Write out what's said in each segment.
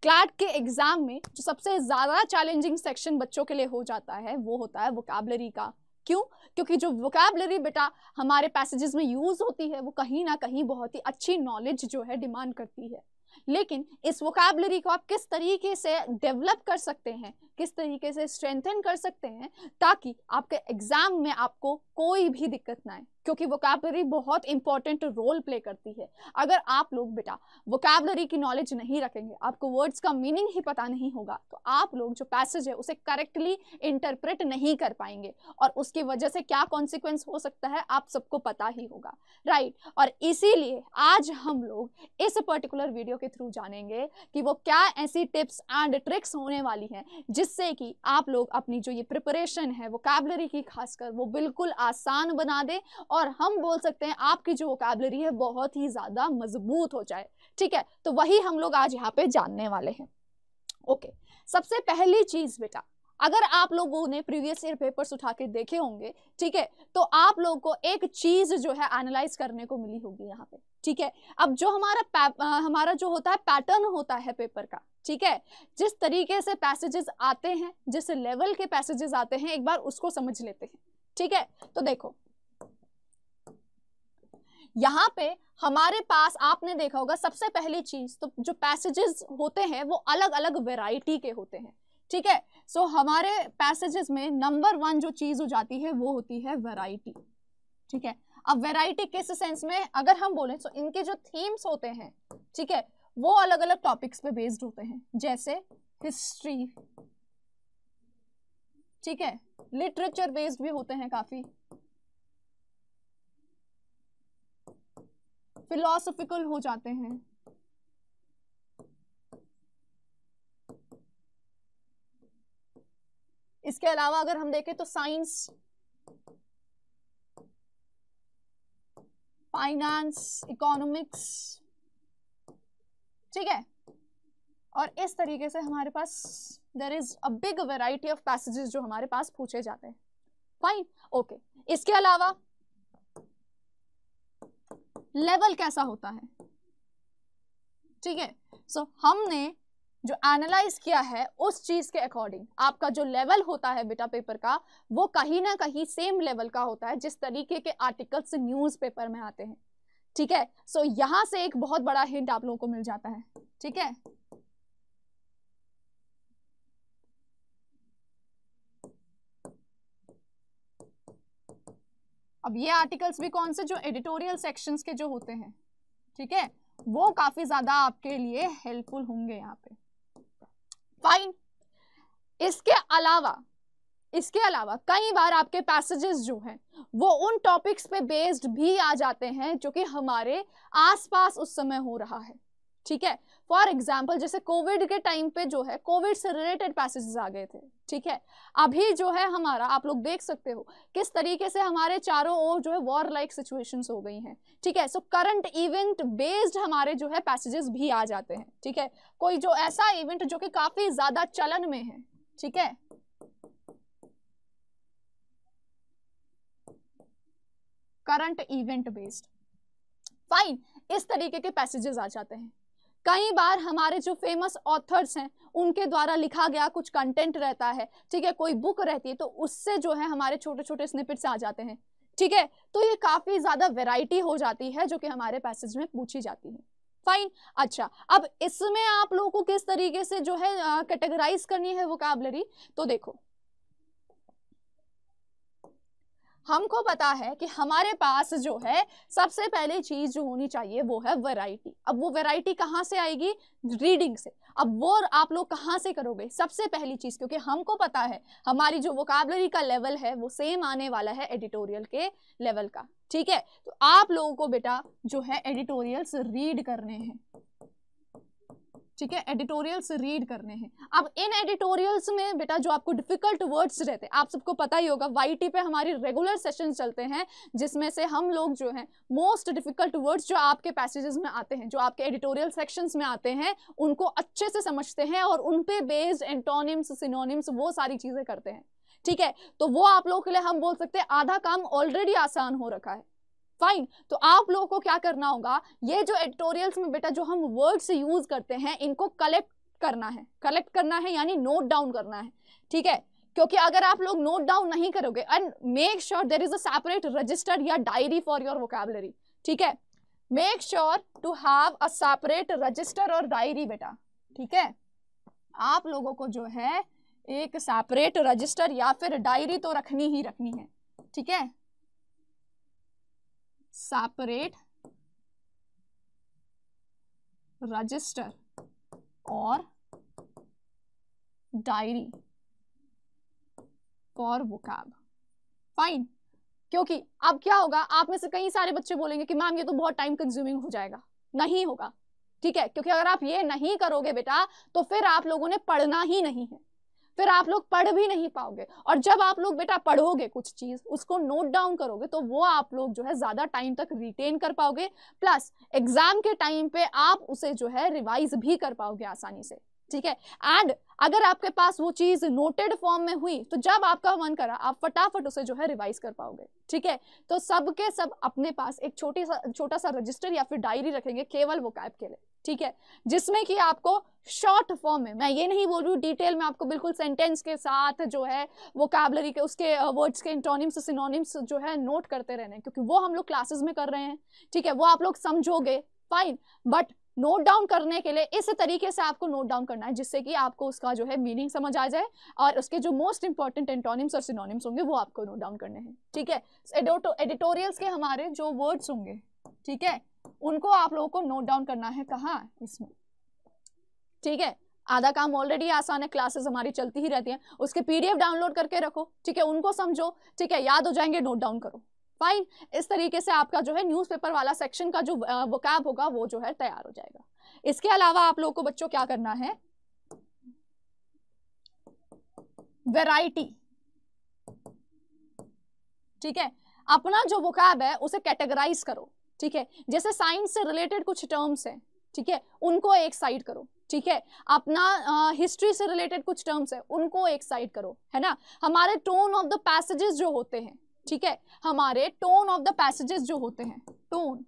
CLAT के exam में जो सबसे ज्यादा चैलेंजिंग सेक्शन बच्चों के लिए हो जाता है वो होता है वोकैबुलरी का। क्यों? क्योंकि जो वोकैबुलरी बेटा हमारे पैसेजेस में यूज होती है वो कहीं ना कहीं बहुत ही अच्छी नॉलेज जो है डिमांड करती है। लेकिन इस वोकैबुलरी को आप किस तरीके से डेवलप कर सकते हैं, किस तरीके से स्ट्रेंथन कर सकते हैं ताकि आपके एग्जाम में आपको कोई भी दिक्कत ना आए, क्योंकि वोकैबुलरी बहुत इंपॉर्टेंट रोल प्ले करती है। अगर आप लोग बेटा वोकैबुलरी की नॉलेज नहीं रखेंगे, आपको वर्ड्स का मीनिंग ही पता नहीं होगा, तो आप लोग जो पैसेज है उसे करेक्टली इंटरप्रेट नहीं कर पाएंगे और उसकी वजह से क्या कॉन्सिक्वेंस हो सकता है आप सबको पता ही होगा, राइट। और इसीलिए आज हम लोग इस पर्टिकुलर वीडियो के थ्रू जानेंगे कि वो क्या ऐसी टिप्स एंड ट्रिक्स होने वाली हैं जिससे कि आप लोग अपनी जो ये प्रिपरेशन है वोकैबुलरी की खासकर वो बिल्कुल आसान बना दे और हम बोल सकते हैं आपकी जो वोकैबुलरी है बहुत ही ज्यादा मजबूत हो जाए। ठीक है, तो वही हम लोग आज यहाँ पे जानने वाले हैं। ओके, सबसे पहली चीज बेटा, अगर आप लोगों ने प्रीवियस ईयर पेपर्स उठा के देखे होंगे, ठीक है, तो आप लोगों को एक चीज जो है एनालाइज करने को मिली होगी यहाँ पे। ठीक है, अब जो हमारा जो होता है पैटर्न होता है पेपर का, ठीक है, जिस तरीके से पैसेजेस आते हैं, जिस लेवल के पैसेजेस आते हैं, एक बार उसको समझ लेते हैं। ठीक है, तो देखो यहाँ पे हमारे पास आपने देखा होगा सबसे पहली चीज तो जो पैसेजेस होते हैं वो अलग अलग वैरायटी के होते हैं। ठीक है, सो हमारे पैसेजेस में नंबर 1 जो चीज हो जाती है वो होती है वैरायटी। ठीक है, अब वैरायटी किस सेंस में अगर हम बोलें तो इनके जो थीम्स होते हैं, ठीक है, वो अलग अलग टॉपिक्स पे बेस्ड होते हैं, जैसे हिस्ट्री, ठीक है, लिटरेचर बेस्ड भी होते हैं, काफी फिलोसॉफिकल हो जाते हैं, इसके अलावा अगर हम देखें तो साइंस, फाइनेंस, इकोनॉमिक्स, ठीक है, और इस तरीके से हमारे पास there is a big variety of passages जो हमारे पास पूछे जाते हैं। फाइन, ओके, इसके अलावा लेवल कैसा होता है, ठीक है, सो हमने जो एनालाइज किया है उस चीज के अकॉर्डिंग आपका जो लेवल होता है बेटा पेपर का वो कहीं ना कहीं सेम लेवल का होता है जिस तरीके के आर्टिकल्स न्यूज पेपर में आते हैं। ठीक है, सो यहां से एक बहुत बड़ा हिंट आप लोगों को मिल जाता है। ठीक है, अब ये आर्टिकल्स भी कौन से जो एडिटोरियल सेक्शंस के जो होते हैं, ठीक है, वो काफी ज्यादा आपके लिए हेल्पफुल होंगे यहाँ पे। फाइन, इसके अलावा कई बार आपके पैसेजेस जो हैं वो उन टॉपिक्स पे बेस्ड भी आ जाते हैं जो कि हमारे आसपास उस समय हो रहा है। ठीक है, फॉर एग्जाम्पल जैसे कोविड के टाइम पे जो है कोविड से रिलेटेड पैसेजेस आ गए थे। ठीक है, अभी जो है हमारा आप लोग देख सकते हो किस तरीके से हमारे चारों ओर जो है वॉर लाइक सिचुएशंस हो गई हैं। ठीक है, सो करंट इवेंट बेस्ड हमारे जो है पैसेजेस भी आ जाते हैं। ठीक है, कोई जो ऐसा इवेंट जो कि काफी ज्यादा चलन में है, ठीक है, करंट इवेंट बेस्ड, फाइन, इस तरीके के पैसेजेस आ जाते हैं। कई बार हमारे जो फेमस ऑथर्स हैं उनके द्वारा लिखा गया कुछ कंटेंट रहता है, ठीक है, कोई बुक रहती है, तो उससे जो है हमारे छोटे छोटे स्निपेट्स आ जाते हैं। ठीक है, तो ये काफी ज्यादा वैरायटी हो जाती है जो कि हमारे पैसेज में पूछी जाती है। फाइन, अच्छा, अब इसमें आप लोगों को किस तरीके से जो है कैटेगराइज करनी है वोकैबुलरी, तो देखो हमको पता है कि हमारे पास जो है सबसे पहले चीज जो होनी चाहिए वो है वैरायटी। अब वो वैरायटी कहाँ से आएगी? रीडिंग से। अब वो आप लोग कहाँ से करोगे? सबसे पहली चीज, क्योंकि हमको पता है हमारी जो वोकैबुलरी का लेवल है वो सेम आने वाला है एडिटोरियल के लेवल का। ठीक है, तो आप लोगों को बेटा जो है एडिटोरियल्स रीड करने हैं। ठीक है, एडिटोरियल्स रीड करने हैं। अब इन एडिटोरियल्स में बेटा जो आपको डिफिकल्ट वर्ड्स रहते हैं, आप सबको पता ही होगा वाईटी पे हमारी रेगुलर सेशन चलते हैं जिसमें से हम लोग जो है मोस्ट डिफिकल्ट वर्ड्स जो आपके पैसेजेस में आते हैं, जो आपके एडिटोरियल सेक्शंस में आते हैं, उनको अच्छे से समझते हैं और उन पे बेस्ड एंटोनिम्स, सिनोनिम्स, वो सारी चीजें करते हैं। ठीक है, तो वो आप लोगों के लिए हम बोल सकते हैं आधा काम ऑलरेडी आसान हो रखा है। फाइन, तो आप लोगों को क्या करना होगा, ये जो एडिटोरियल्स में बेटा जो हम वर्ड्स यूज करते हैं इनको कलेक्ट करना है, कलेक्ट करना है यानी नोट डाउन करना है, ठीक है, क्योंकि अगर आप लोग नोट डाउन नहीं करोगे, and make sure there is a separate register या डायरी फॉर योर वोकैबुलरी, ठीक है, make sure to have a separate register और डायरी बेटा, ठीक है, आप लोगों को जो है एक सेपरेट रजिस्टर या फिर डायरी तो रखनी ही रखनी है, ठीक है, सेपरेट रजिस्टर और डायरी फॉर वोकैब, फाइन, क्योंकि अब क्या होगा, आप में से कई सारे बच्चे बोलेंगे कि मैम ये तो बहुत टाइम कंज्यूमिंग हो जाएगा, नहीं होगा, ठीक है, क्योंकि अगर आप ये नहीं करोगे बेटा तो फिर आप लोगों ने पढ़ना ही नहीं है, फिर आप लोग पढ़ भी नहीं पाओगे, और जब आप लोग बेटा पढ़ोगे कुछ चीज उसको नोट डाउन करोगे तो वो आप लोग जो है ज्यादा टाइम तक रिटेन कर पाओगे, प्लस एग्जाम के टाइम पे आप उसे जो है रिवाइज भी कर पाओगे आसानी से, ठीक है, एंड अगर आपके पास वो चीज नोटेड फॉर्म में हुई तो जब आपका मन करा आप फटाफट उसे जो है रिवाइज कर पाओगे, ठीक है, तो सबके सब अपने पास एक छोटा सा रजिस्टर या फिर डायरी रखेंगे केवल वोकैब के लिए, ठीक है, जिसमें कि आपको शॉर्ट फॉर्म में, मैं ये नहीं बोल रही हूँ डिटेल में आपको बिल्कुल सेंटेंस के साथ जो है वोकैबुलरी के उसके वर्ड्स के एंटोनिम्स सिनोनिम्स जो है नोट करते रहने, क्योंकि वो हम लोग क्लासेस में कर रहे हैं, ठीक है, वो आप लोग समझोगे, फाइन, बट नोट डाउन करने के लिए इस तरीके से आपको नोट डाउन करना है जिससे कि आपको उसका जो है मीनिंग समझ आ जाए और उसके जो मोस्ट इंपॉर्टेंट एंटोनिम्स और सिनोनिम्स होंगे वो आपको नोट डाउन करने हैं, ठीक है, एडिटोरियल्स के हमारे जो वर्ड्स होंगे, ठीक है, उनको आप लोगों को नोट डाउन करना है, कहाँ, इसमें, ठीक है, आधा काम ऑलरेडी आसान है, क्लासेस हमारी चलती ही रहती हैं, उसके PDF डाउनलोड करके रखो, ठीक है, उनको समझो, ठीक है, याद हो जाएंगे, नोट डाउन करो, फाइन, इस तरीके से आपका जो है न्यूज़पेपर वाला सेक्शन का जो वोकैब होगा वो जो है तैयार हो जाएगा। इसके अलावा आप लोगों को बच्चों क्या करना है, वैरायटी, ठीक है, अपना जो वोकैब है उसे कैटेगराइज करो, ठीक है, जैसे साइंस से रिलेटेड कुछ टर्म्स हैं, ठीक है, उनको एक साइड करो, ठीक है, अपना हिस्ट्री से रिलेटेड कुछ टर्म्स है उनको एक साइड करो, है ना, हमारे टोन ऑफ द पैसेजेस जो होते हैं, ठीक है, हमारे टोन ऑफ द पैसेजेस जो होते हैं, टोन,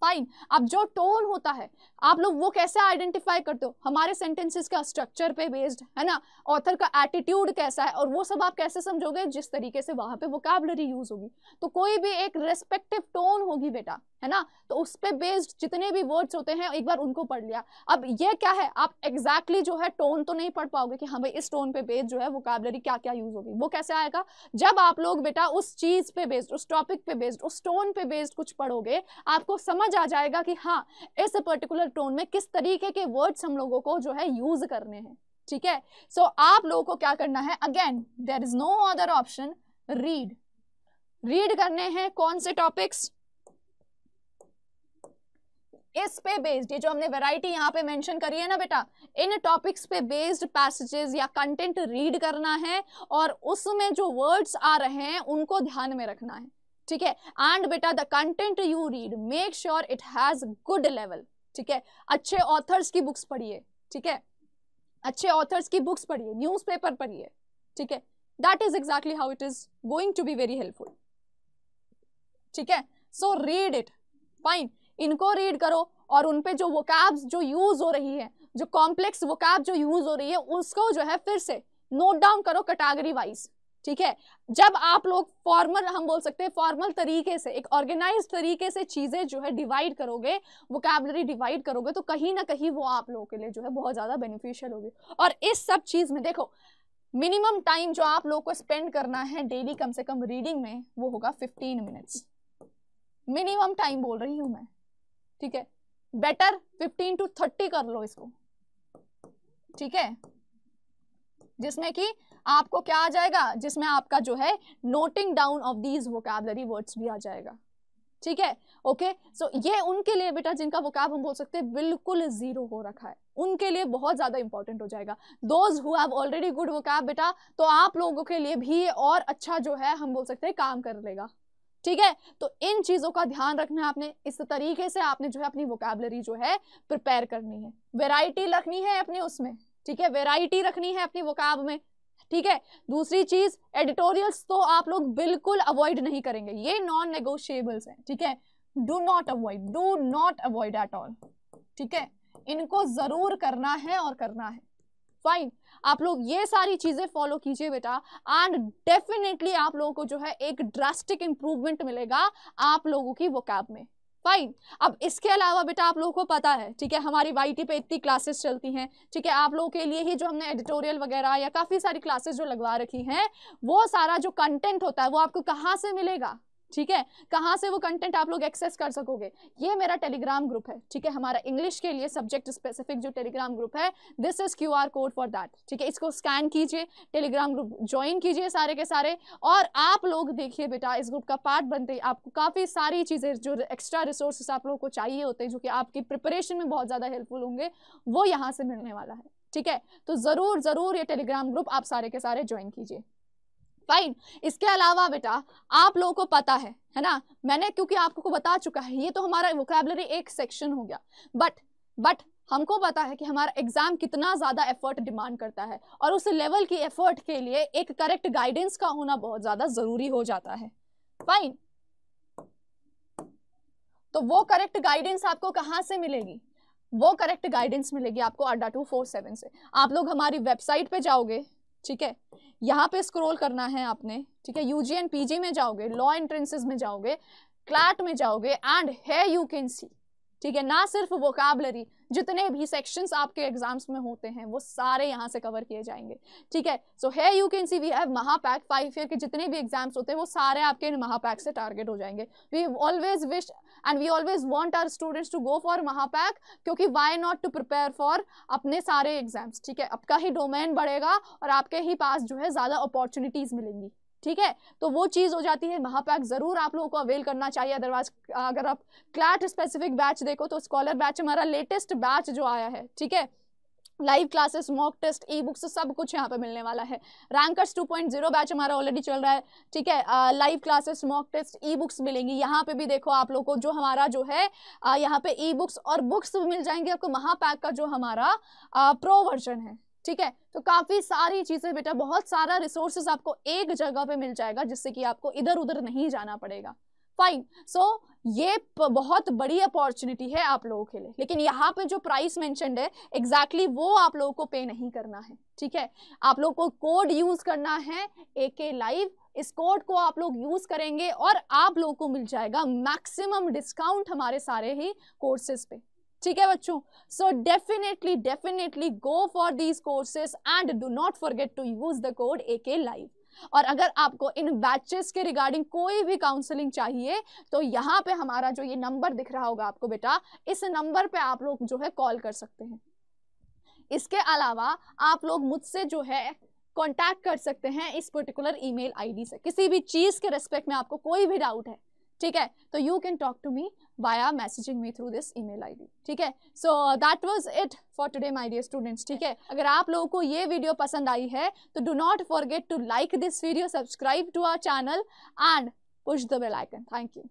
फाइन, अब जो टोन होता है आप लोग वो कैसे आइडेंटिफाई करते हो, हमारे सेंटेंसेस का स्ट्रक्चर पे बेस्ड, है ना, ऑथर का एटीट्यूड कैसा है, और वो सब आप कैसे समझोगे, जिस तरीके से वहां पे वोकैबुलरी यूज होगी, तो कोई भी एक रेस्पेक्टिव टोन होगी बेटा, है ना, तो उस पे बेस्ड जितने भी वर्ड्स होते हैं एक बार उनको पढ़ लिया। अब ये क्या है, आप एग्जैक्टली जो है टोन तो नहीं पढ़ पाओगे कि हाँ भाई इस टोन पे बेस्ड जो है वोकैबुलरी क्या क्या यूज होगी, वो कैसे आएगा, जब आप लोग बेटा उस चीज पे बेस्ड, उस टॉपिक पे बेस्ड, उस टोन पे बेस्ड कुछ पढ़ोगे आपको समझ आ जाएगा कि हाँ इस पर्टिकुलर टोन में किस तरीके के वर्ड्स हम लोगों को जो है यूज करने हैं, ठीक है, सो आप लोगों को क्या करना है, again there is no other option, read करने हैं कौन से टॉपिक्स, इस पे बेस्ड, ये जो हमने वैरायटी यहाँ पे मेंशन करी है ना बेटा, इन टॉपिक्स पे बेस्ड पैसेजेस या कंटेंट रीड करना है और उसमें जो वर्ड्स आ रहे हैं उनको ध्यान में रखना है, ठीक है, एंड बेटा the content you read make sure it has good level, ठीक है, अच्छे ऑथर्स की बुक्स पढ़िए, ठीक है, अच्छे ऑथर्स की बुक्स पढ़िए, न्यूज़पेपर पढ़िए, ठीक है, that is exactly how it is going to be very helpful, ठीक है, सो रीड इट, फाइन, इनको रीड करो और उन पे जो वोकैब्स जो यूज हो रही है, जो कॉम्प्लेक्स वोकैब जो यूज हो रही है उसको जो है फिर से नोट डाउन करो कैटेगरी वाइज, ठीक है, जब आप लोग फॉर्मल, हम बोल सकते हैं फॉर्मल तरीके से, एक ऑर्गेनाइज्ड तरीके से चीजें जो है डिवाइड करोगे, वोकैबुलरी डिवाइड करोगे, तो कहीं ना कहीं वो आप लोगों के लिए जो है बहुत ज्यादा बेनिफिशियल होगी। और इस सब चीज में देखो मिनिमम टाइम जो आप लोगों को स्पेंड करना है डेली कम से कम रीडिंग में वो होगा 15 मिनट्स, मिनिमम टाइम बोल रही हूं मैं, ठीक है, बेटर 15 to 30 कर लो इसको, ठीक है, जिसमें कि आपको क्या आ जाएगा, जिसमें आपका जो है noting down of these vocabulary words भी आ जाएगा, ठीक है, ओके, सो ये उनके लिए बेटा जिनका वोकैब हम बोल सकते हैं बिल्कुल जीरो हो रखा है, उनके लिए बहुत ज्यादा इंपॉर्टेंट हो जाएगा। Those who have already good vocab बेटा, तो आप लोगों के लिए भी और अच्छा जो है हम बोल सकते हैं काम कर लेगा, ठीक है, तो इन चीजों का ध्यान रखना है आपने, इस तरीके से आपने जो है अपनी वोकैबुलरी जो है प्रिपेयर करनी है, वैरायटी रखनी है अपनी उसमें, ठीक है, वैरायटी रखनी है अपनी वोकैब में, ठीक है, दूसरी चीज एडिटोरियल्स तो आप लोग बिल्कुल अवॉइड नहीं करेंगे, ये नॉन नेगोशिएबल्स हैं, ठीक है, do not avoid at all, ठीक है, इनको जरूर करना है और करना है। फाइन, आप लोग ये सारी चीजें फॉलो कीजिए बेटा, एंड डेफिनेटली आप लोगों को जो है एक ड्रास्टिक इंप्रूवमेंट मिलेगा आप लोगों की वोकैब में। फाइन, अब इसके अलावा बेटा आप लोगों को पता है, ठीक है, हमारी वाईटी पे इतनी क्लासेस चलती हैं, ठीक है, आप लोगों के लिए ही जो हमने एडिटोरियल वगैरह या काफ़ी सारी क्लासेस जो लगवा रखी हैं, वो सारा जो कंटेंट होता है वो आपको कहाँ से मिलेगा, ठीक है, कहाँ से वो कंटेंट आप लोग एक्सेस कर सकोगे। ये मेरा टेलीग्राम ग्रुप है, ठीक है, हमारा इंग्लिश के लिए सब्जेक्ट स्पेसिफिक जो टेलीग्राम ग्रुप है, this is QR code for that, ठीक है, इसको स्कैन कीजिए, टेलीग्राम ग्रुप ज्वाइन कीजिए सारे के सारे, और आप लोग देखिए बेटा इस ग्रुप का पार्ट बनते ही आपको काफ़ी सारी चीज़ें जो एक्स्ट्रा रिसोर्सेस आप लोगों को चाहिए होते हैं, जो कि आपकी प्रिपरेशन में बहुत ज़्यादा हेल्पफुल होंगे, वो यहाँ से मिलने वाला है, ठीक है। तो ज़रूर ज़रूर ये टेलीग्राम ग्रुप आप सारे के सारे ज्वाइन कीजिए। फाइन, इसके अलावा बेटा आप लोगों को पता है ना, मैंने क्योंकि आपको बता चुका है, ये तो हमारा वोकैबुलरी एक सेक्शन हो गया, बट हमको पता है कि हमारा एग्जाम कितना ज़्यादा एफर्ट डिमांड करता है, और उस लेवल की एफर्ट के लिए एक करेक्ट गाइडेंस का होना बहुत ज़्यादा ज़रूरी हो जाता है। फाइन, तो वो करेक्ट गाइडेंस आपको कहाँ से मिलेगी? वो करेक्ट गाइडेंस मिलेगी आपको अड्डा 247 से। आप लोग हमारी वेबसाइट पे जाओगे, ठीक है, यहाँ पे स्क्रॉल करना है आपने, ठीक है, UG and PG में जाओगे, लॉ एंट्रेंसेस में जाओगे, क्लैट में जाओगे, एंड है यू कैन सी, ठीक है, ना सिर्फ वोकैबुलरी, जितने भी सेक्शंस आपके एग्जाम्स में होते हैं वो सारे यहाँ से कवर किए जाएंगे, ठीक है। सो है you can see we have Mahapack, 5 year के जितने भी एग्जाम्स होते हैं वो सारे आपके महापैक से टारगेट हो जाएंगे। We always wish and we always want our students to go for Mahapack, क्योंकि why not to prepare for अपने सारे एग्जाम्स, ठीक है, आपका ही डोमेन बढ़ेगा और आपके ही पास जो है ज़्यादा अपॉर्चुनिटीज़ मिलेंगी, ठीक है। तो वो चीज़ हो जाती है, महापैक ज़रूर आप लोगों को अवेल करना चाहिए। अदरवाइज अगर आप क्लैट स्पेसिफिक बैच देखो तो स्कॉलर बैच हमारा लेटेस्ट बैच जो आया है, ठीक है, live classes, mock test, e books, सब कुछ यहाँ पे मिलने वाला है। रैंकर्स 2.0 बैच हमारा ऑलरेडी चल रहा है, ठीक है, live classes, mock test, e books मिलेंगी। यहाँ पे भी देखो आप लोगों को जो हमारा जो है यहाँ पे ई बुक्स और बुक्स मिल जाएंगे आपको, महापैक का जो हमारा प्रो वर्जन है, ठीक है। तो काफ़ी सारी चीज़ें बेटा, बहुत सारा रिसोर्सेज आपको एक जगह पे मिल जाएगा, जिससे कि आपको इधर उधर नहीं जाना पड़ेगा। फाइन, सो ये बहुत बड़ी अपॉर्चुनिटी है आप लोगों के लिए, लेकिन यहाँ पे जो प्राइस मेंशन्ड है एग्जैक्टली वो आप लोगों को पे नहीं करना है, ठीक है। आप लोगों को कोड यूज़ करना है AK लाइव, इस कोड को आप लोग यूज़ करेंगे और आप लोगों को मिल जाएगा मैक्सिमम डिस्काउंट हमारे सारे ही कोर्सेज पे, ठीक है बच्चों। So definitely go for these courses and do not forget to use the code AK live. और अगर आपको इन बैचेस के रिगार्डिंग कोई भी काउंसलिंग चाहिए तो यहाँ पे हमारा जो ये नंबर दिख रहा होगा आपको बेटा, इस नंबर पे आप लोग जो है कॉल कर सकते हैं। इसके अलावा आप लोग मुझसे जो है कांटेक्ट कर सकते हैं इस पर्टिकुलर ईमेल आईडी से, किसी भी चीज़ के रेस्पेक्ट में आपको कोई भी डाउट है, ठीक है, तो you can talk to me via messaging me through this email ID, ठीक है। So that was it for today my dear students, ठीक है। अगर आप लोगों को ये वीडियो पसंद आई है तो do not forget to like this video, subscribe to our channel and push the bell icon. Thank you.